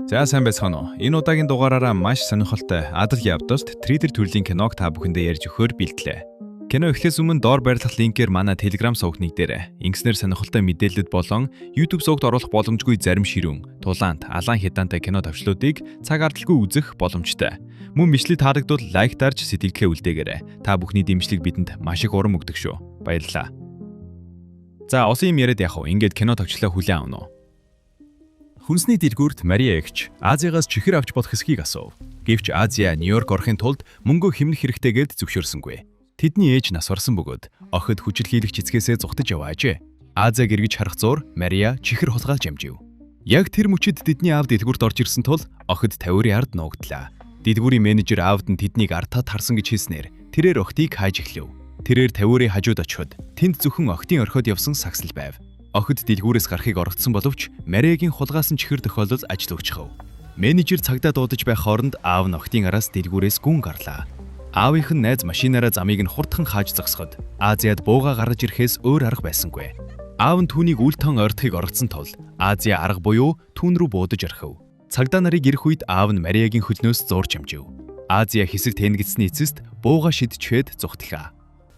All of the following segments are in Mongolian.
За сайн байцгаана уу. Энэ удаагийн дугаараараа маш сонирхолтой Адал явдалт триллер төрлийн киног та бүхэндээ ярьж өгөхөөр бэлтлээ. Кино эхлээс өмнө доор байрлах линкээр манай Telegram сувгныг дээр ингэснээр сонирхолтой мэдээлэлд болон YouTube сувгт оруулах боломжгүй зарим ширүүн, тулаант, алаан хядаантай кино тавчлуудыг цаг ардалгүй үзэх боломжтой. Мөн бичлэг таалагдвал лайктаарч сэтгэлдээ үлдээгээрэй. Та бүхний дэмжлэг бидэнд маш их урам өгдөг шүү. Баярлалаа. За осын юм яриад яах вэ? Ингээд кино тавчлаа хүлээн авах нь. Хүнсний дэлгүүрт Мария эгч Азиагаас чихэр авч болох эсхийг асуув. Гэвч Азия Нью-Йорк орохын тулд мөнгө хэмнэх хэрэгтэйгээд зөвшөөрсөнгүй. Тэдний ээж нас барсан бөгөөд охид хүчирхийлэгч эцгээсээ зугтаж яваажээ. Азиаг эргэж харах зуур Мария чихэр хулгайлж амжив. Яг тэр мөчид тэдний аав дэлгүүрт орж ирсэн тул охид тавиурын ард нуугдлаа. Дэлгүүрийн менежер аавд нь тэднийг артад харсан гэж хэлснээр тэрээр охидыг хайж эхлэв. Тэрээр тавиурын хажууд очиход тэнд зөвхөн охидын орхиод явсан сагсал байв. Охид дэлгүүрээс гарахыг оролдсон боловч Мариагийн хулгаасан чихэр тохиолдол ажил өгчхөв. Менежер цагдаа дуудаж байх хооронд аав нь охидын араас дэлгүүрээс гүн гарлаа. Аавынх нь найз машинаараа замыг нь хурдхан хааж зогсоход Азиад бууга гаргаж ирэхээс өөр арга байсангүй. Аав нь түүнийг үл тон ойртохыг оролдсон тул Азия арга буюу түүн рүү буудаж орхив. Цагдаа нарыг ирэх үед аав нь Мариагийн хөлнөөс зуурч амжив. Азия хэсэг тэнгисний эцэст бууга шидчээд зүхтлээ.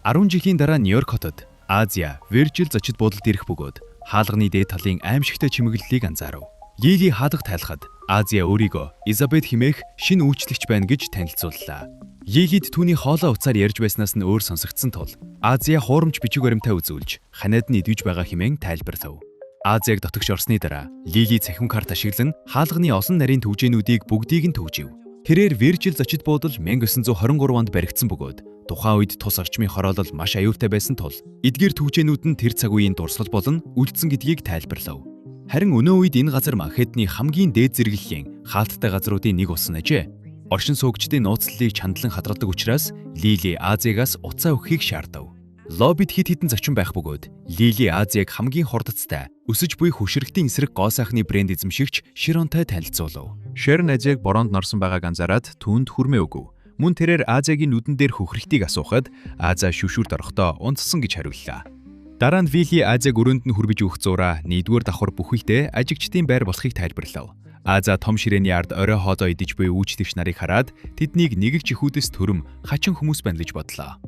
10 жилийн дараа Нью-Йорк хотод Азия Virgil зочид буудалд ирэх бөгөөд хаалганы дээд талын аимшигтай чимэглэлийг анзаарав. Лили хаалга тайлахад Азия өөрийгөө Изабет хэмээх шинэ үйлчлэгч байна гэж танилцууллаа. Лилид түүний хоолой уцаар ярьж байснаас нь өөр сонсогдсон тул Азия хуурамч бичиг баримтаа үзүүлж ханиад нь идвэж байгаа хэмээн тайлбарлав. Азиаг дотогш орсны дараа Лили цахим карт ашиглан хаалганы олон нарийн төвжээнүүдийг бүгдийг нь төвжив. Тэрээр Virgil зочид буудал 1923 онд баригдсан бөгөөд тухайн үед тус орчмын хороолол маш аюултай байсан тул эдгээр төвжээнүүд нь тэр цаг үеийн дурсгал болон үлдсэн гэдгийг тайлбарлав. Харин өнөө үед энэ газар Манхэттны хамгийн дээд зэрэглэлийн хаалттай газруудын нэг болсон ажээ. Оршин суугчдын нууцлалыг чандлан хадгалдаг учраас Лили Азиагаас уцаа өгөхийг шаардав. Лоббид хит хитэн зочин байх бөгөөд Лили Азиаг хамгийн хурдцтай өсөж буй хөшрөгтийн эсрэг гоо сайхны брэнд эзэмшигч Широнтой танилцуулав. Шерон Азиаг бороонд норсон байгааг анзаараад түүнд хүрмээ өгөв. Мөн тэрээр Азиагийн нүдэн дээр хөхрөлтийг асуухад Азия шүвшүрт орохдоо унтсан гэж хариуллаа. Дараа нь Вилли Азиаг өрөөнд нь хүрбэж өгөх зураа нэгдүгээр давхар бүхэлдээ ажигчдын байр болохыг тайлбарлав. Азия том ширээний ард орой хоолоо идэж буй үйлчлэгч нарыг хараад тэднийг нэг их чихүүдээс төрөм хачин хүмүүс байна гэж бодлоо.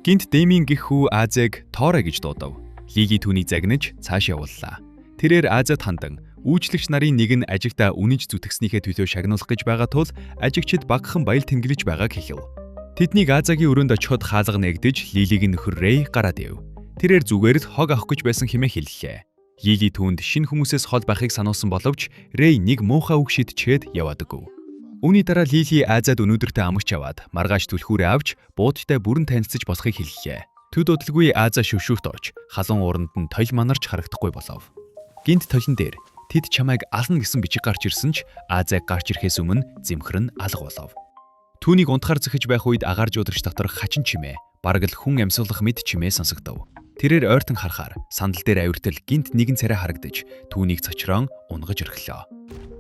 Гинт Дэмийн гэх хүү Азиаг Тора гэж дуудав. Лили түүнийг загнаж цааш явууллаа. Тэрээр Азиад хандан үйлчлэгч нарын нэг нь ажигтаа үнэнч зүтгэснийхээ төлөө шагнуулах гэж байгаа тул ажигчид багахан баял тэнглэж байгааг хэлв. Тэднийг Азиагийн өрөөнд очиход хаалга нэгдэж Лилиг нөхөр Рэй гараад ив. Тэрээр зүгээр л хог авах гэж байсан хэмээн хэллээ. Лили түүнд шинэ хүмүүсээс хол байхыг сануулсан боловч Рэй нэг муухай үг шидчээд яваадаггүй. Үүний дараа Лили Азиад өнөөдөртөө амгч яваад маргааш түлхүүрээ авч буудтай бүрэн танилцж болохыг хэллээ. Төд удалгүй Азия шөвшүүрт орж халуун ууранд нь тойл манарч харагдахгүй болов. Гинт толон дээр тэд чамайг ална гэсэн бичиг гарч ирсэн ч Азиаг гарч ирэхээс өмнө зэмхэр нь алга болов. Түүнийг унтахаар зөхиж байх үед агаар жуудагч доторх хачин чимээ, бараг л хүн амьсгалах мэд чимээ сонсогдов. Тэрээр ойртон харахаар сандал дээр авиртал гинт нэгэн царай харагдаж түүнийг цочроон унгаж орхилоо.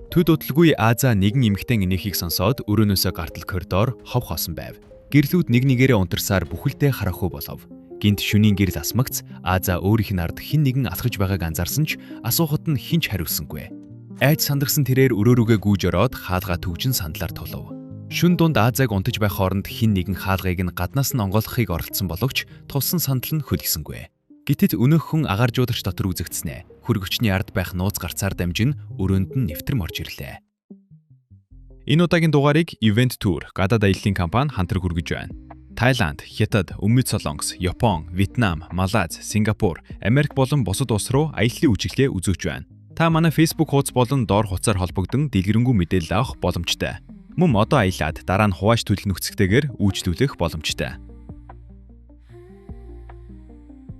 Төд удалгүй Азия нэгэн эмэгтэй инээхийг сонсоод өрөөнөөсөө гартал коридор хов хоосон байв. Гэрлүүд нэг нэгээрээ унтарсаар бүхэлдээ харахгүй болов. Гинт шөнийн гэрэл асмагц Азия өөрийнх нь ард хэн нэгэн алхаж байгааг анзаарсан ч асуухад нь хинч хариулсангүй. Айж сандарсан тэрээр өрөөрүгэ гүйж ороод хаалгаа төвжин сандлаар тулав. Шүн дунд Азиаг унтаж байх хооронд хэн нэгэн хаалгыг нь гаднаас нь онгойлгохыг оролдсон боловч туссан сандал нь хөлгсөнгүй. Гэтэл өнөөхөн агаар жуудагч дотор үзэгдснэ. Хөргөчний ард байх нууц гарцаар дамжин өрөөнд нь нэвтрэм орж ирлээ. Энэ удаагийн дугаарыг Event Tour гадаад аяллаа компани хамтран хүргэж байна. Тайланд, Хятад, Өмнөд Солонгос, Япон, Вьетнам, Малайз, Сингапур, Америк болон бусад улс руу аяллаа үйлчилгээ үзүүлж байна. Та манай Facebook хуудас болон доор хуудасаар холбогдсон дэлгэрэнгүй мэдээлэл авах боломжтой. Мөн одоо аялаад дараа нь хувааж төлөх нөхцөлтэйгээр үйлчлүүлэх боломжтой.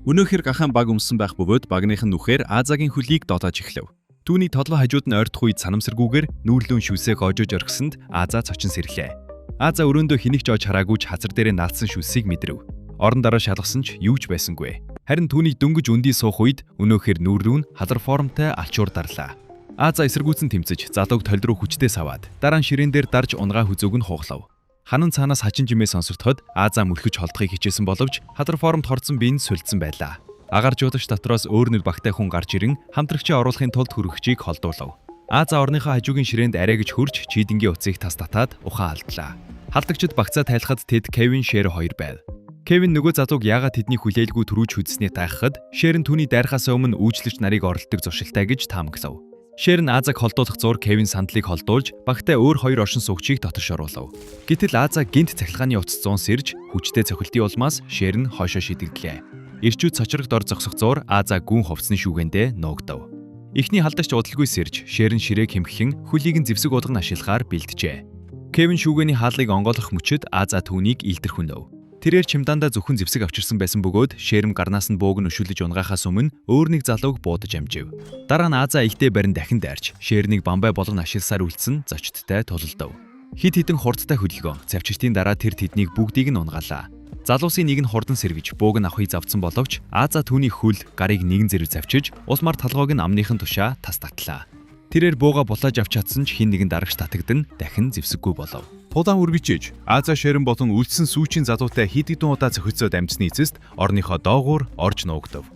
Өнөөхөр гахаан баг өмсөн байх бөгөөд багныхан нүхээр Азиагийн хөлийг дотоож эхлэв. Түүний толгой хажууд нь ойртох үед санамсаргүйгээр нүүрлүүн шүсээ гоожож орхисонд Азия цочин сэрлээ. Азия өрөөндөө хэнийг ч оож хараагүйч хазар дээрээ наалсан шүсийг мэдрэв. Орон дараа шалгасан ч юу ч байсангүй. Харин түүнийг дөнгөж өндий суух үед өнөөхөр нүүр рүү халар формтой алчуур дарлаа. Азия эсэргүүцэн тэмцэж залууг толь руу хүчтэй саваад дараа нь ширээн дээр дарж унгаа хүзөөг нь хуухлав. Ханан цаанаас хачин жимээ сонсогдоход Азия мөлхөж холдохыг хичээсэн боловч хадар формд хорцсон бие нь сүлдсэн байлаа. Агаар жуудагч дотроос өөр нэг багтай хүн гарч ирэн хамтрагчаа оруулахын тулд хөргөгчийг холдуулав. Аза орныхоо хажуугийн ширээнд арай гэж хурж чийдэнгийн уцыг тас татаад ухаан алдлаа. Халдагчид багцаа тайлахад тэд Кевин, Шер хоёр байв. Кевин нөгөө залууг яагаад тэдний хүлээлгүй төрүүж хүзснээ таахад Шер нь түүний дайрахаас өмнө үйлчлэгч нарыг оролдог зуршилтай гэж таамаглав. Шер нь Азаг холдуулах зуур Кевин сандлыг холдуулж багтаа өөр хоёр оршин суугчийг дотор оруулав. Гэтэл Аза гинт цахилгааны утас 100 сэрж хүчтэй цохилтын улмаас Шер нь хойшоо шидэглээ. Ирчүүд цочрогт ор зогсох зуур Аза гүн хувцсны шүүгэндээ нуугдав. Эхний халдагч удалгүй сэрж Шер нь ширээг хэмхэхэн хөлийг нь зэвсэг уулган ашиглахаар бэлджээ. Кевин шүүгээний хаалгыг онгойлгох мөчөд Аза түүнийг илтерхүнөв. Тэрээр чемдаандаа зөвхөн зэвсэг авчирсан байсан бөгөөд Шерм гарнаас нь бөөг нь өшүүлж унгахаас өмнө өөр нэг залууг буудаж амжив. Дараа нь Аза ихтэй барин дахин дайрч Шернийг бамбай болгон ашигласаар үлдсэн зочдтой тулалдав. Хит хитэн хурдтай хөдөлгөөн цавчиртын дараа тэр тэднийг бүгдийг нь унгаалаа. Залуусын нэг нь хурдан сэргэж бөөг нь авахыг завдсан боловч Аза түүний хөл гарыг нэгэн зэрэг завчиж улмаар толгойг нь амныхын тушаа тас татлаа. Тэрээр бууга булааж авч чадсан ч хин нэгэн дарагч татагдан дахин зэвсэггүй болов. Пулаан үргэлжиж Аза Шерэн болон үлдсэн сүүчийн залуутай хэд хэдэн удаа зохицоод амжсны эцэст орныхоо доогуур орж нуугдав.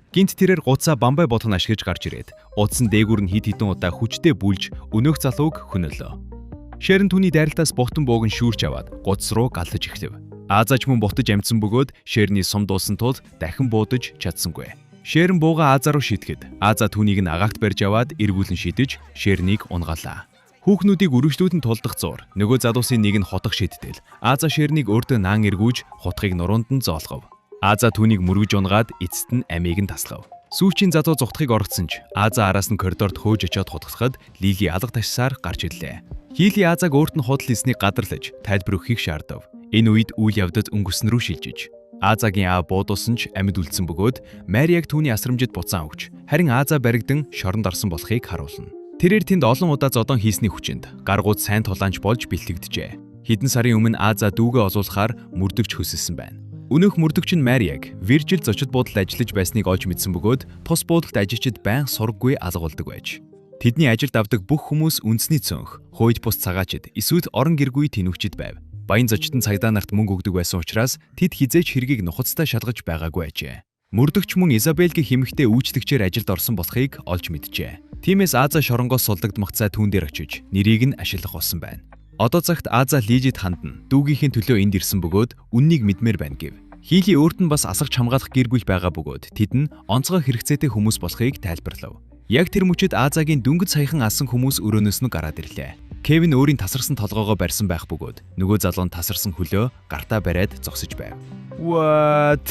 Гинт тэрээр гуцаа бамбай болгон ашиглаж гарч ирээд удсан дээгүүр нь хэд хэдэн удаа хүчтэй бүлж өнөөх залууг хөнөөлөө. Шерэн түүний дайралтаас бухтан бууг нь шүүрч аваад гуц руу галдаж эхлэв. Азач мөн бутаж амжсан бөгөөд Шерний сум дуусан тул дахин буудаж чадсангүй. Шерэн бууга Аза руу шийтгэд Аза түүнийг нь агаагт барьж аваад эргүүлэн шидэж Шернийг унгаалаа. Хүүхнүүдийг үргэлжлүүлэн тулдах зуур нөгөө залуусын нэг нь хотох шийдтэл Аза Шернийг өөртөө наан эргүүж хутгийг нуруунд нь зоолгов. Аза түүнийг мөргөж унгаад эцэст нь амийг нь таслав. Сүүчийн залуу зүгтхийг оргцсон ч Аза араас нь коридорт хөөж очиод хутгахад Лили алга ташсаар гарч ирлээ. Лили Азаг өөрт нь худал хийснийг гадарлаж тайлбар өгөхийг шаардав. Энэ үед үйл явдал өнгөрсөн рүү шилжиж Азагийн аав буудуулсан ч амьд үлдсэн бөгөөд Мариаг түүний асрамжид буцаан өгч харин Аза баригдан шоронд орсон болохыг харуулна. Тэрээр тэнд олон удаа зодон хийсний хүчинд гаргууд сайн тулаанч болж бэлтгэгдэжээ. Хэдэн сарын өмнө Аза дүүгээ олуулахаар мөрдөгч хөсөлсөн байна. Өнөөх мөрдөгч нь Мариаг Виржил зочид буудалд ажиллаж байсныг олж мэдсэн бөгөөд тус буудалд ажилчид байнга сургаггүй алгуулдаг байж. Тэдний ажилд авдаг бүх хүмүүс үндэсний цонх, хойд бус цагаачид эсвэл орон гэргүй тэнүүчид байв. Баян зочдын цагдаа нарт мөнгө өгдөг байсан учраас тэд хизээч хэргийг нухацтай шалгаж байгаагүй ажээ. Мөрдөгч мөн Изабельгийн хэмэгтэй үйлчлэгчээр ажилд орсон болохыг олж мэджээ. Тиймээс Аза шоронгоос сулдагдмагцаа түүн дээр очиж нэрийг нь ашиглах болсон байна. Одоо цагт Аза Лижид хандан дүүгийнхээ төлөө энд ирсэн бөгөөд үннийг мэдмээр байна гэв. Хийли өөрт нь бас асарч хамгаалах гэргүүл байгаа бөгөөд тэд нь онцгой хэрэгцээтэй хүмүүс болохыг тайлбарлав. Яг тэр мөчид Азагийн дүнгэд саяхан алсан хүмүүс өрөөнөөс нь гараад ирлээ. Кевин өөрийн тасарсан толгоогоо барьсан байх бөгөөд нөгөө залуу нь тасарсан хөлөө гартаа бариад зогсож байв. What?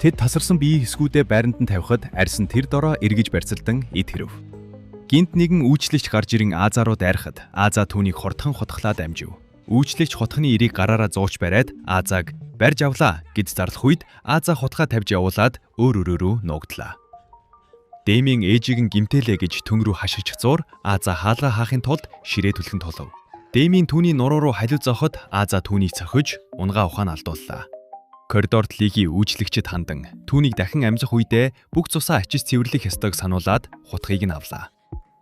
Тэд тасарсан биеийн хэсгүүдээ байранд нь тавихад арьсан тэр дороо эргэж барьцалдан эд хэрв. Гинт нэгэн үйлчлэгч гарч ирэн Аза руу дайрахад Аза түүнийг хурдхан хотглоод амжив. Үйлчлэгч хотхны ирийг гараараа зууч бариад Азаг барьж авлаа гэж зарлах үед Аза хотгаа тавьж явуулаад өөр өрөөрөө нуугдлаа. Дэмийн ээжийг нь гимтээлээ гэж түн рүү хашиж зуур Аза хаалга хаахын тулд ширээ түлхэн тулав. Дэмийн түүний нуруу руу халиу зооход Аза түүнийг цохиж унгаа ухаан алдууллаа. Коридорт Лиги үйлчлэгчид хандан түүнийг дахин амжих үедээ бүх цусаа ачиж цэвэрлэх ёстойг сануулад хутгийг нь авлаа.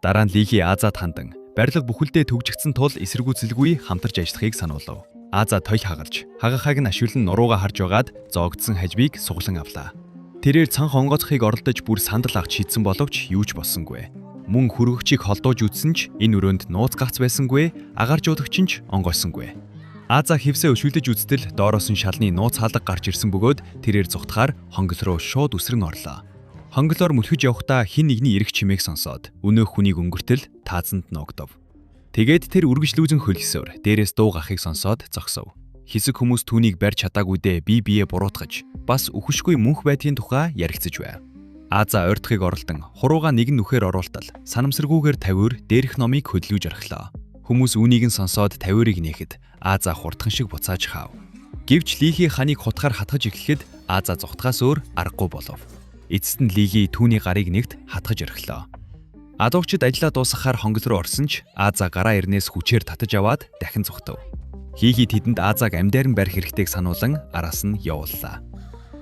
Дараа нь Лиги Азад хандан барилга бүхэлдээ төвжигдсэн тул эсэргүүцэлгүй хамтарч ажиллахыг сануулав. Аза тойл хагалж хагахайг нь ашиглан нурууга харж байгаад зоогдсон хажбыг суглан авлаа. Тэрээр цанх онгоцохыг оролдож бүр сандал авч шийдсэн боловч юу ч болсонгүй. Мөн хөргөгчийг холдууж үтсэн ч энэ өрөөнд нууц гарц байсангүй, агаржуулагч нь ч онгойсонгүй. Аза хевсээ өшүүлдэж үздэл доороос нь шалны нууц хаалга гарч ирсэн бөгөөд тэрээр зүгтахаар хонгол руу шууд үсрэн орлоо. Хонголоор мөлхөж явхдаа хин нэгний эрэх чимээг сонсоод өнөөх хүнийг өнгөртөл таазанд ногдов. Тэгээд тэр үргэлжлүүлэн хөлгсөөр дээрээс дуу гахыг сонсоод зогсов. Хэсэг хүмүүс түүнийг барьж чадаагүйдээ бие биеэ буруутгаж бас үхшгүй мөнх байдгийн тухай яригцэж байв. Аза ойртохыг оролдон хурууга нэгэн нүхээр оруултал санамсаргүйгээр тавиур дээрх номыг хөдлөж орхилоо. Хүмүүс үүнийг нь сонсоод тавиурыг нээхэд Аза хурдхан шиг буцааж хаав. Гэвч Лиги ханыг хутгаар хатгаж эхлэхэд Аза зүгтгаас өөр аргагүй болов. Эцэст нь Лиги түүний гарыг нэгт хатгаж орхилоо. Адуугчид ажиллаа дуусгахаар хонгол руу орсон ч Аза гараа ирнээс хүчээр татаж аваад дахин зүгтв. Хийхий тэдэнд Азаг амьдаар нь барих хэрэгтэйг сануулan араас нь явууллаа.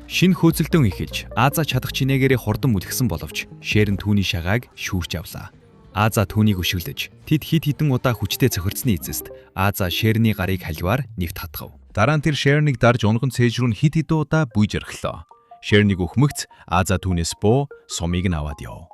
Шинэ хөөцөлдөн эхэлж Аза чадах чинээгээрээ хурдан мүлгсэн боловч Шерэн түүний шагааг шүүрч авлаа. Аза түүнийг өшөглөж тэд хид хідэн удаа хүчтэй цохирцны эцэст Аза Шерний гарыг халиваар нэвт хатгав. Дараа нь тэр Шернийг дарж унган цээж рүү хид хідэн удаа бүйж орхилоо. Шернийг өхмөгц Аза түүнээс буу сумыг нь аваад яв.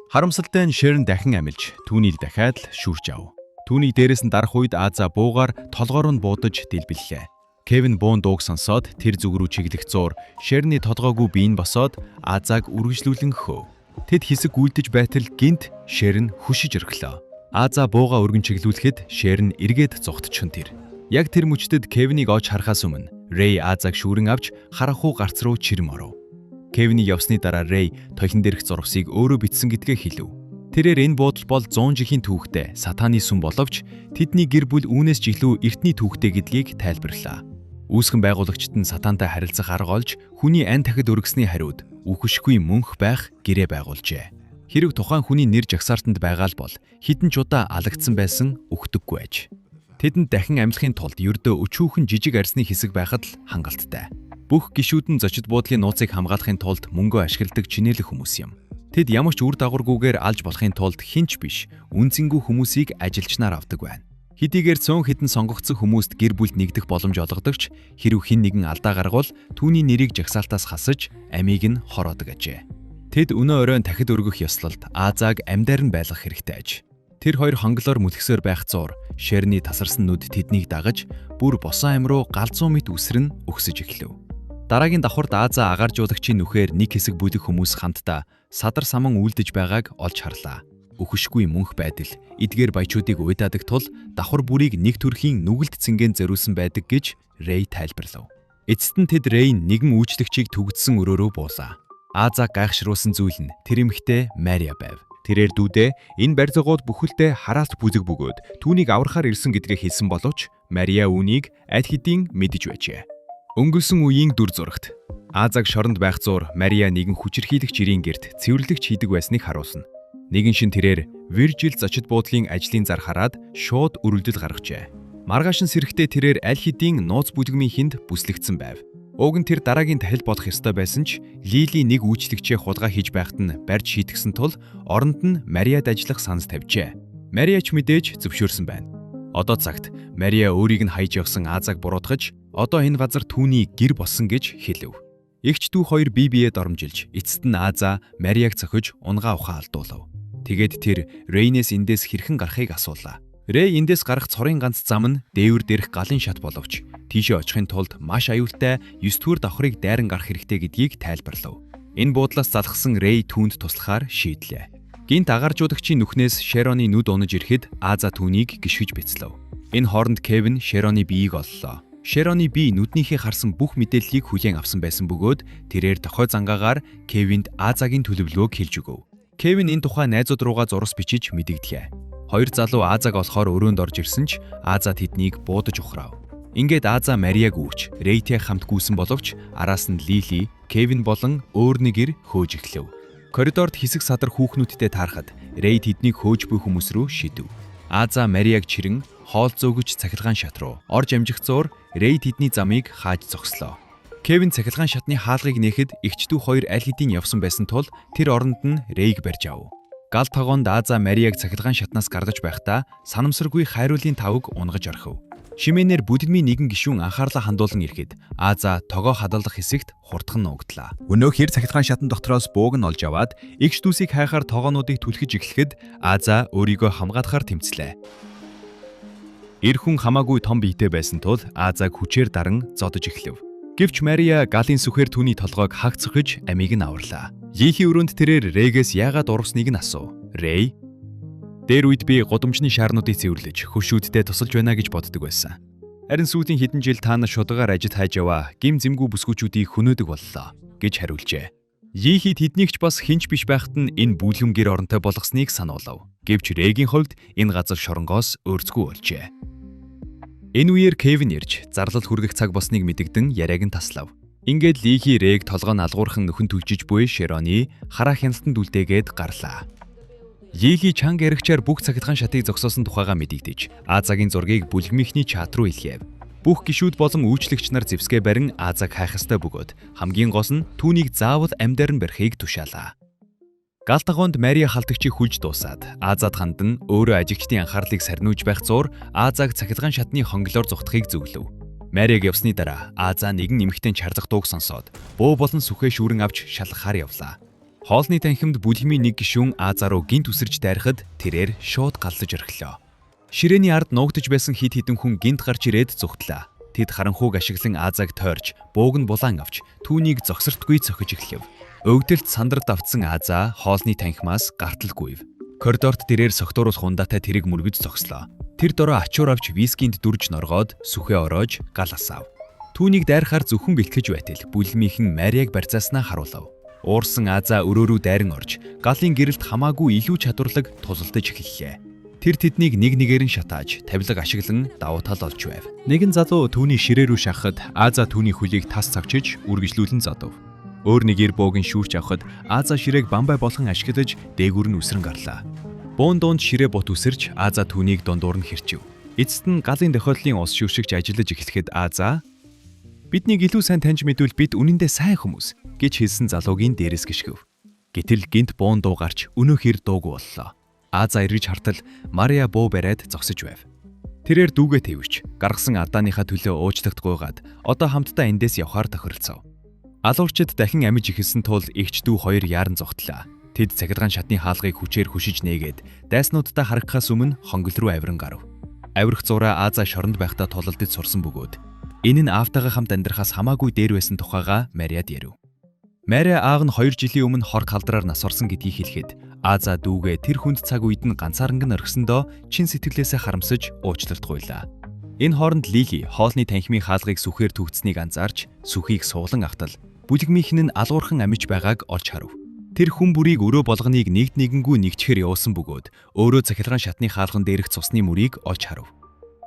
Харамсалтай нь Шерн дахин амилж түүнийг дахиад л шүүрч ав. Түүнийг дээрээс нь дарах үед Аза буугаар толгоор нь буудаж дэлбэллээ. Кевин буун дууг сонсоод тэр зүг рүү чиглэх зуур Шерны толгойгүй биеийн босоод Азаг үргэлжлүүлэн хөөв. Тэд хэсэг гүйдэж байтал гинт Шерн хүшиж орхилоо. Аза бууга өргөн чиглүүлэхэд Шерн эргээд зогтчихсон тэр. Яг тэр мөчтөд Кевинийг олж харахаас өмнө Рэй Азаг шүүрэн авч харахуу гарц руу чирэм оров. Кевинийг явсны дараа Рэй тохин дээрх зурвасыг өөрөө бичсэн гэдгээ хэлв. Тэрээр энэ буудал бол 100 жилийн түүхтэй сатааны сүм боловч тэдний гэр бүл үүнээс ч илүү эртний түүхтэй гэдгийг тайлбарлаа. Үүсгэн байгуулагчид нь сатантай харилцах арга олж хүний ань дахид өргөсний хариуд үхшгүй мөнх байх гэрээ байгуулжээ. Хэрэг тухайн хүний нэр жагсаалтанд байгаа л бол хідэн ч удаа алагдсан байсан үхдэггүй аж. Тэдэнд дахин амьлахын тулд ердөө өчүүхэн жижиг арсны хэсэг байхад л хангалттай. Бүх гишүүд нь зочид буудлын нууцыг хамгаалахын тулд мөнгө ашигладаг чинээлэг хүмүүс юм. Тэд ямар ч үр дагаваргүйгээр алж болохын тулд хинч биш, үнцэнгүй хүмүүсийг ажилчнаар авдаг байна. Хэдийгээр цөөн хідэн сонгогдсон хүмүүст гэр бүлд нэгдэх боломж олгодогч хэрв хэн нэгэн алдаа гаргавал түүний нэрийг жагсаалтаас хасаж амийг нь хороодог ажээ. Тэд өнөө оройн дахид өргөх ёслолд Азаг амьдаар нь байлгах хэрэгтэй аж. Тэр хоёр хонглоор мүлгсээр байх зуур Шерний тасарсан нүд тэднийг дагаж бүр босон ам руу галзуу мэт үсрэн өгсөж эхлэв. Дараагийн давхарт Аза агааржуулагчийн нүхээр нэг хэсэг бүлэг хүмүүс хамтдаа садар саман үлдэж байгааг олж харлаа. Үхшгүй мөнх байдал эдгээр баячуудыг уйдаадаг тул давхар бүрийг нэг төрхийн нүгэлт цэнгийн зориулсан байдаг гэж Рэй тайлбарлав. Эцэст нь тэд Рэй нэгэн үйлчлэгчийг түгдсэн өрөөрөө буулаа. Аза гайхшруулсан зүйл нь тэр эмэгтэй Мария байв. Тэрээр дүүдээ энэ барьцаагууд бүхэлдээ хараалт бүзэг бөгөөд түүнийг аврахаар ирсэн гэдгээ хэлсэн боловч Мария үүнийг аль хэдийн мэдэж байжээ. Өнгөрсөн үеийн дүр зурагт Азаг шоронд байх зуур Мария нэгэн хүчирхийлэгч ирийн герт цэвэрлэгч хийдэг байсныг харуулна. Нэгэн шин тэрээр Виржил зочид буудлын ажлын зар хараад шууд өрөлдөл гаргажээ. Маргааш нь сэрэхдээ тэрээр аль хэдийн нууц бүлгмийн хүнд бүслэгдсэн байв. Уг нь тэр дараагийн тахил болох ёстой байсан ч Лили нэг үйлчлэгчээ хулгай хийж байхад нь барьж шийтгсэн тул оронд нь Мариад ажиллах санс тавьжээ. Мария ч мэдээж зөвшөөрсөн байна. Одоо цагт Мария өөрийг нь хайж явсан Азаг буруутгаж одоо энэ газар түүний гэр болсон гэж хэлв. Игч дүү хоёр бие биед оромжилж эцэст нь Аза Мариаг цохиж унгаа ухаан алдуулав. Тэгээд тэр Рейнээс эндээс хэрхэн гарахыг асуулаа. Рэй эндээс гарах цорын ганц зам нь дээвэр дээрх галын шат боловч тийшээ очихын тулд маш аюултай 9-р давхрыг дайран гарах хэрэгтэй гэдгийг тайлбарлав. Энэ буудлаас залхсан Рэй түүнд туслахаар шийдлээ. Гинт агааржуулагчийн нүхнээс Шероны нүд унаж ирэхэд Аза түүнийг гიშгэж бяцлав. Энэ хооронд Кевин Шероны биеийг оллоо. Шероны бие нүднийхээ харсан бүх мэдээллийг хүлээн авсан байсан бөгөөд тэрээр тохой зангаагаар Кевинд Азагийн төлөвлөгөөг хэлж өгөв. Кевин энэ тухай найзууд руугаа зурс бичиж мэдэгдэхээ. Хоёр залуу Азаг олохоор өрөөнд орж ирсэн ч Аза тэднийг буудаж ухраав. Ингээд Аза Мариаг үүрч Рейтэй хамт гүйсэн боловч араас нь Лили, Кевин болон өөр нэгэр хөөж эхлэв. Коридорд хэсэг садар хүүхнүүдтэй таарахад Рэй тэднийг хөөж буй хүмүүс рүү шидэв. Аза Мариаг чирэн хоол зөөгөж цахилгаан шат руу орж амжих зуур Рэй тэдний замыг хааж зогслоо. Кевин цахилгаан шатны хаалгыг нээхэд эгч дүү хоёр аль хэдийн явсан байсан тул тэр оронд нь Рейг барьж ав. Гал тогоонд Аза Мариаг цахилгаан шатнаас гаргаж байхдаа санамсаргүй хайруулын тавг унгаж орхив. Шимэнээр бүдгмийн нэгэн гишүүн анхаарлаа хандуулан ирэхэд Аза тогоо хадгалах хэсэгт хурдхан нуугдлаа. Өнөө хэр цахилгаан шатн дотроос бууг нь олж аваад эгч дүүсийг хайхаар тогоонуудыг түлхэж эхлэхэд Аза өөрийгөө хамгаалахаар тэмцлээ. Эр хүн хамаагүй том биетэй байсан тул Азаг хүчээр даран зодож эхлэв. Гэвч Мария галын сүхээр түүний толгойг хагцохиж амийг нь аварлаа. Лихийн өрөөнд тэрээр Рэгээс яагаад урвсныг нь асуув. Рэй, дээр үед би гудамжны шаарнуудыг цэвэрлэж хөшүүдтэй тусалж байна гэж боддог байсан. Харин сүүлийн хэдэн жил та нар шудагаар ажид хайж яваа гим зэмгүй бүсгүүчүүдийг хөнөөдөг боллоо гэж хариулжээ. Лихи тэднийгч бас хинч биш байхад нь энэ бүлэм гэр оронтой болгосныг сануулав. Гэвч Рэгийн хувьд энэ газар шоронгоос өөрцгүй болжээ. Энэ үеэр Кевин ирж зарлал хүргэх цаг босныг мэдэгдэн яриаг нь таслав. Ингээд Лихи Рэг толгой нь алгуурхан нөхөн түлжиж буй Шероны хараа хяналтанд үлдээгээд гарлаа. Лихи чанга яригчаар бүх цахилгаан шатыг зогсоосон тухайга мэдэгдэж Азагийн зургийг бүлгмийнхний чат руу илгээв. Бүх гишүүд болон үйлчлэгч нар зэвсгээ барин Азаг хайх ёстой бөгөөд хамгийн гол нь түүнийг заавал амьдаар нь барихыг тушаалаа. Гал тагоонд Мария халтагчийг хүлж дуусаад Азад хандан өөрөө ажигчдын анхаарлыг сарниуж байх зуур Азаг цахилгаан шатны хонглоор зүхтахыг зөвлөв. Марийг явсны дараа Аза нэгэн эмэгтэй чарлах дууг сонсоод буу болон сүхээ шүүрэн авч шалгахаар явлаа. Хоолны танхимд бүлгмийн нэг гишүүн Азаа руу гинт үсэрж дайрахад тэрээр шууд галлаж орхилоо. Ширээний ард нуугдж байсан хид хідэн хүн гинт гарч ирээд зүгтлээ. Тэд харанхууг ашиглан Азааг тойрч, бууг нь булаан авч, түүнийг зогсортгүй цохиж эхлэв. Өвдөлт сандралд автсан Азаа хоолны танхимаас гарталгүйв. Коридорт тэрээр согтууруулах ундаатай тэрэг мөргөж зогслоо. Тэр дороо ачуур авч вискинд дүрж норгоод сүхээ ороож гал асаав. Түүнийг дайрахаар зөвхөн бэлтгэж байтал бүлгмийнхэн Мариаг барьцааснаа харуулв. Уурсан Азаа өрөө рүү дайран орж, галын гэрэлд хамаагүй илүү чадварлаг тусалдаж эхэллээ. Тэр тэднийг нэг нэгээр нь шатааж, тавилга ашиглан давуу тал олж байв. Нэгэн залуу түүний ширээ рүү шахахад Азаа түүний хөлийг тас цавчиж үргэлжлүүлэн зодов. Өөр нэгэр буугийн шүүрч авахад Азаа ширээг бамбай болгон ашиглаж дээгүүр нь үсрэн гарлаа. Буун дуунд ширээ бут үсэрч Азаа түүнийг дундуур нь хэрчив. Эцэст нь галын дохиоллын ус шүүршигч ажиллаж эхлэхэд Азаа "Биднийг илүү сайн таньж мэдвэл бид үнэндээ сайн хүмүүс" гэж хэлсэн залуугийн дээрээс гიშгэв. Гэтэл гинт буун дуу гарч өнөөхөр дуугүй боллоо. Азаа эргэж хартал Мария буу бариад зогсож байв. Тэрээр дүүгээ тэвэрч гаргасан алдааныхаа төлөө уучлагдгүйгаад одоо хамтдаа эндээс явхаар тохиролцов. Алуурчид дахин амиж ихэлсэн тул эгч дүү хоёр яаран зогтлаа. Тэд цахилгаан шатны хаалгыг хүчээр хүшиж нээгээд дайснуудаа харагхаас өмнө хонгол руу авиран гарав. Авирах зураа Азаа шоронд байхдаа тололдож сурсан бөгөөд энэ нь аавтайгаа хамт амьдрахаас хамаагүй дээр байсан тухайга Мариад ярив. Мария аав нь 2 жилийн өмнө хор халдраар нас орсон гэдгийг хэлэхэд Азаа дүүгээ тэр хүнд цаг үед нь ганцаарнг нь орхисондоо чин сэтгэлээсээ харамсаж уучлалтгуйлаа. Энэ хооронд Лили хоолны танхимын хаалгыг сүхээр төгцснийг анзаарч сүхийг суулан автал бүлгмийнхэн нь алуурхан амиж байгааг олж харав. Тэр хүн бүрийг өрөө болгоныг нэгд нэгэнгүй нэгчээр явуулсан бөгөөд өөрөө цахилгаан шатны хаалган дээрх цусны мөрийг олж харав.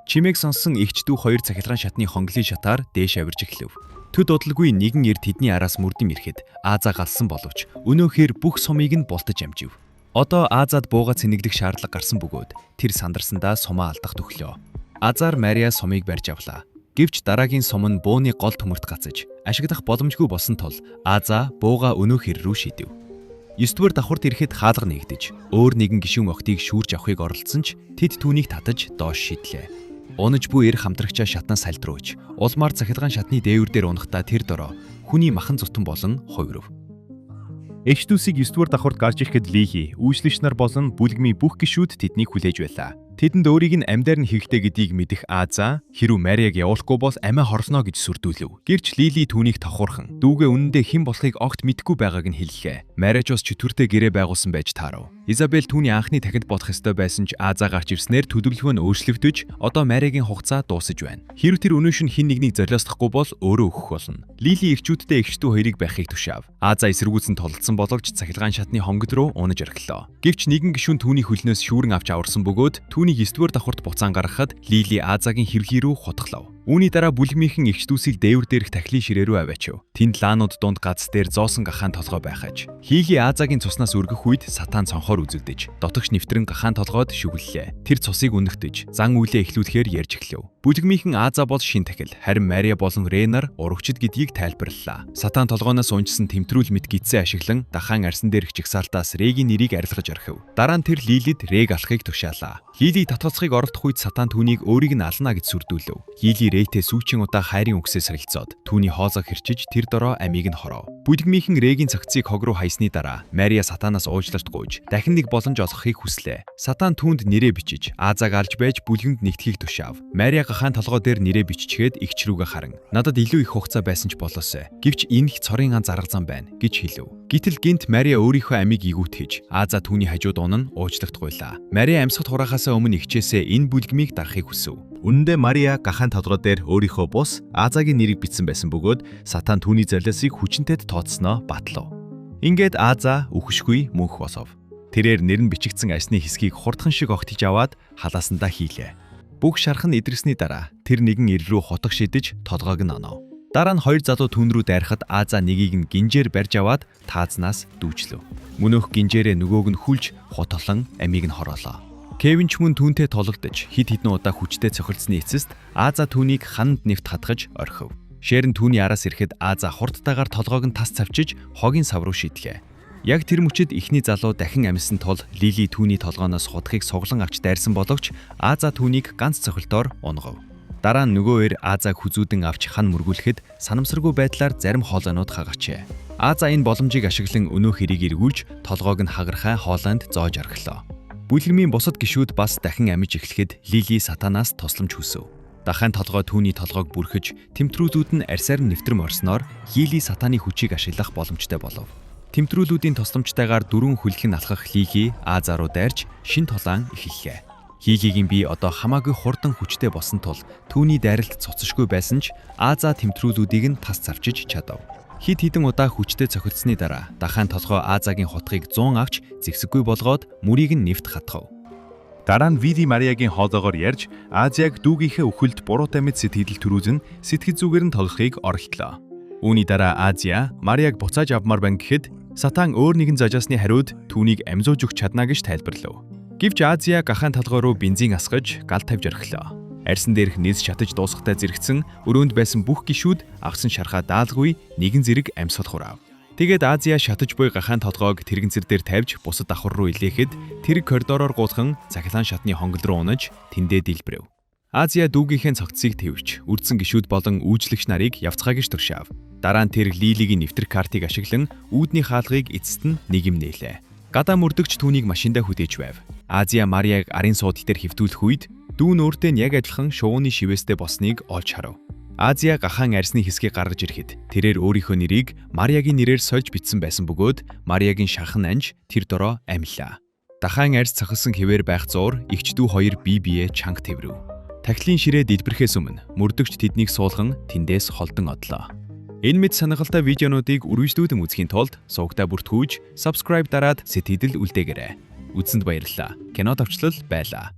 Чимээг сонсон эгч дүү хоёр цахилгаан шатны хонглын шатаар дээш авирж эхлэв. Төд удалгүй нэгэн эр тэдний араас мөрдөн ирэхэд Азаа галсан боловч өнөөхөр бүх сумыг нь бултаж амжив. Одоо Азаад бууга цэнэглэх шаардлага гарсан бөгөөд тэр сандарсандаа сумаа алдах төглөө. Азаар Мария сумыг барьж авлаа. Гэвч дараагийн сум нь бууны гол төмөрт гацаж ашиглах боломжгүй болсон тул Азаа бууга өнөөхөр рүү шидэв. 9-р давхурд ирэхэд хаалга нэгдэж өөр нэгэн гишүүн охтыг шүүрж авахыг оролдсон ч тэд түүнийг татаж доош шидлээ. Унаж буй эр хамтрагчаа шатнаа салдрууж, улмаар цахилгаан шатны дээвэр дээр унахтаа тэр дороо хүний махан зутан болон хувирв. Эгч дүүсийг 9-р давхурд гарч ирэхэд Лили, үйлчлэгч нар болон бүлгмийн бүх гишүүд тэднийг хүлээж байлаа. Тэдэнд өөрийг нь амьдаар нь хэрэгтэй гэдгийг мэдэх Азаа хэрв Мариаг явуулахгүй бол амиа хорсноо гэж сүрдүүлв. Гэрч Лили түүнийг тохуурхан дүүгээ үнэндээ хэн болохыг огт мэдэхгүй байгааг нь хэллээ. Мариач бас чөтгөртэй гэрээ байгуулсан байж таарав. Изабель түүний анхны дахинд бодох ёстой байсан ч Азаа гарч ирснээр төлөвлөгөө нь өөрчлөгдөж одоо Мариагийн хугацаа дуусаж байна. Хэрв тэр өнөөш нь хэн нэгнийг золиослохгүй бол өөрөө өгөх болно. Лили эрчүүдтэй эгчдүү хоёрыг байхыг тушаав. Азаа эсэргүүцэн тололцсон боловч цахилгаан шатны хонгод руу унаж орхилоо. Гэвч нэгэн гишүүн түүний хөлнөөс шүүрэн авч аварсан бөгөөд түүнийг 9-р давхурт буцаан гаргахад Лили Азаагийн хэрхий рүү хутглав. Үүний дараа бүлгмийнхэн эгч дүүсийг дээвэр дээрх тахилын ширээ рүү аваачив. Тэнд лаанууд дунд гац дээр зоосон гахаан толгой байхаж. Хийли Азаагийн цуснаас өргөх үед сатан цонхоор үзэгдэж, дотогш нэвтрэн гахаан толгойд шүглэлээ. Тэр цусыг үнэгтэж, зан үйлээ эхлүүлэхээр ярьж эхлэв. Бүлгмийнхэн Азаа бол шин тахил, харин Мария болон Ренар урагчид гэдгийг тайлбарллаа. Сатан толгойноос унжсан тэмтрүүл мэт гидсээ ашиглан дахаан арсан дээрх жигсаалтаас Регийн нэрийг арилгаж орхив. Дараа нь тэр Лилид Рег алахыг тушаалаа. Лили татгалцахыг оролдох үед сатан түүнийг өөрийг нь ална гэж сүрдүүлв. Лили Рейтэй сүүчийн удаа хайрын үгсээ сарилцоод түүний хоозоо хэрчиж тэр дороо амийг нь хоров. Бүлгмийнхэн Регийн цагцыг хог руу хайсны дараа Мария сатанаас уучлалт гуйж дахин нэг боломж олгохыг хүслээ. Сатан түүнд нэрээ бичиж Азааг алж байж бүлгэнд нэгтгэхийг тушаав. Мария гахаан толгой дээр нэрээ биччихээд эгч рүүгээ харан надад илүү их хугацаа байсан ч болоосай. Гэвч энэ их цорын ан зарга зам байна гэж хэлв. Гэтэл гинт Мария өөрийнхөө амийг игүүтгэж Азаа түүний хажууд унан уучлалт гуйлаа. Мария амьсгал хураахаасаа өмнө эгчээсээ энэ бүлгмийг дарахыг хүсв. Үнэндээ Мария гахаан толгой дээр өөрийнхөө бус Азаагийн нэрийг бичсэн байсан бөгөөд сатан түүний золиосыг хүчинтэд тооцсноо батлав. Ингээд Азаа үхшгүй мөнх босов. Тэрээр нэр нь бичигдсэн арсны хэсгийг хурдхан шиг огтж аваад халаасандаа хийлээ. Бүх шархан эдрэгсний дараа тэр нэгэн ир рүү хотох шидэж толгойг нь онов. Дараа нь хоёр залуу түн рүү дайрахад Азаа нэгийг нь гинжээр барьж аваад таазнаас дүүжлөв. Мөнөөх гинжээрээ нөгөөг нь хүлж хотолон амийг нь хороолоо. Кевин ч мөн түүнтэй тоглогдож хид хідэн удаа хүчтэй цохилсны эцэст Азаа түүнийг хананд нэвт хатгаж орхив. Шэрэн түүний араас ирэхэд Азаа хурдтайгаар толгойг нь тас цавчиж хогийн сав руу шидлээ. Яг тэр мөчид ихний залуу дахин амьсан тул Лили түүний толгойноос хутгийг суглан авч дайрсан боловч Азаа түүнийг ганц цохилтоор унгав. Дараа нь нөгөө эр Азааг хүзүүдэн авч хан мөргүүлэхэд санамсаргүй байдлаар зарим хоолойнууд хагачээ. Аза энэ боломжийг ашиглан өнөө хэрийг эргүүлж толгойг нь хагарахаа хоолойнд зоож орхилоо. Бүлгэрмийн бусад гишүүд бас дахин амьж эхлэхэд Лили сатанаас тусламж хүсв. Дахайн толгой түүний толгойг бүрхэж, тэмтрүүлүүд нь арьсаар нэвтрэм орсноор Лили сатаны хүчийг ашиглах боломжтой болов. Тэмтрүүлүүдийн тусламжтайгаар дөрвөн хүлхэн алхах Лили Аза руу дайрч шин тулаан эхэллээ. Лилигийн бие одоо хамаагүй хурдан хүчтэй болсон тул түүний дайралт цоцошгүй байсан ч Аза тэмтрүүлүүдийг нь тас завчиж чадав. Хид хідэн удаа хүчтэй цохилсны дараа дахайн толгой Азагийн хутгийг 100 авч зэвсэггүй болгоод мөрийг нь нэвт хатгав. Дараа нь Види Мариагийн хоолоогоор ярьж Азиаг дүүгийнхээ үхэлд буруутай мэд сэтгэл төрүүлэн сэтгэл зүгээр нь тоглохыг орхитлоо. Үүний дараа Азия Мариаг буцааж авмаар байна гэхэд Сатан өөр нэгэн зажаасны хариуд түүнийг амьзууж өгч чадна гэж тайлбарлав. Гэвч Азия гахаан толгой руу бензин асгаж гал тавьж орхилоо. Арьсан дээрх нийс шатаж дуусахтай зэрэгцэн өрөөнд байсан бүх гишүүд агсан шархаа даалгүй нэгэн зэрэг амьсгал хурав. Тэгээд Азия шатаж буй гахаан толгойг тэрэгцэр дээр тавьж бусад давхар руу илгээхэд тэрэг коридороор гуулхан цахилгаан шатны хонгол руу унаж тэндээ дэлбэрэв. Азия дүүгийнхээ цогцсыг тэвч үрдсэн гишүүд болон үүжлэгч нарыг явцгаа гэж туршаав. Дараа нь тэр Лилигийн нэвтрэх картыг ашиглан үүдний хаалгыг эцэст нь нийгэм нээлээ. Гадаа мөрдөгч түүнийг машиндаа хүлээж байв. Азия Мариаг арын суудлын дээр хэвтүүлэх үед дүүн өөртөө яг адилхан шувууны шивэстэй болсныг олж харав. Азия гахаан арьсны хэсгийг гаргаж ирэхэд тэрээр өөрийнхөө нэрийг Мариагийн нэрээр сольж бичсэн байсан бөгөөд Мариагийн шанхан анж тэр дороо амиллаа. Дахаан арьс цохилсон хэвээр байх зуур эгчдүү хоёр бие биеэ чанга тэврэв. Тахилын ширээ дэлбэрэхээс өмнө мөрдөгч тэднийг суулган тэндээс холдон одлоо. Энэ мэд сонирхолтой видеонуудыг үргэлжлүүлэн үзэхийн тулд сувгтаа бүртгүүлж subscribe дараад сэтгэл үлдээгээрэй. Үзсэнд баярлалаа. Кино давчлал байлаа.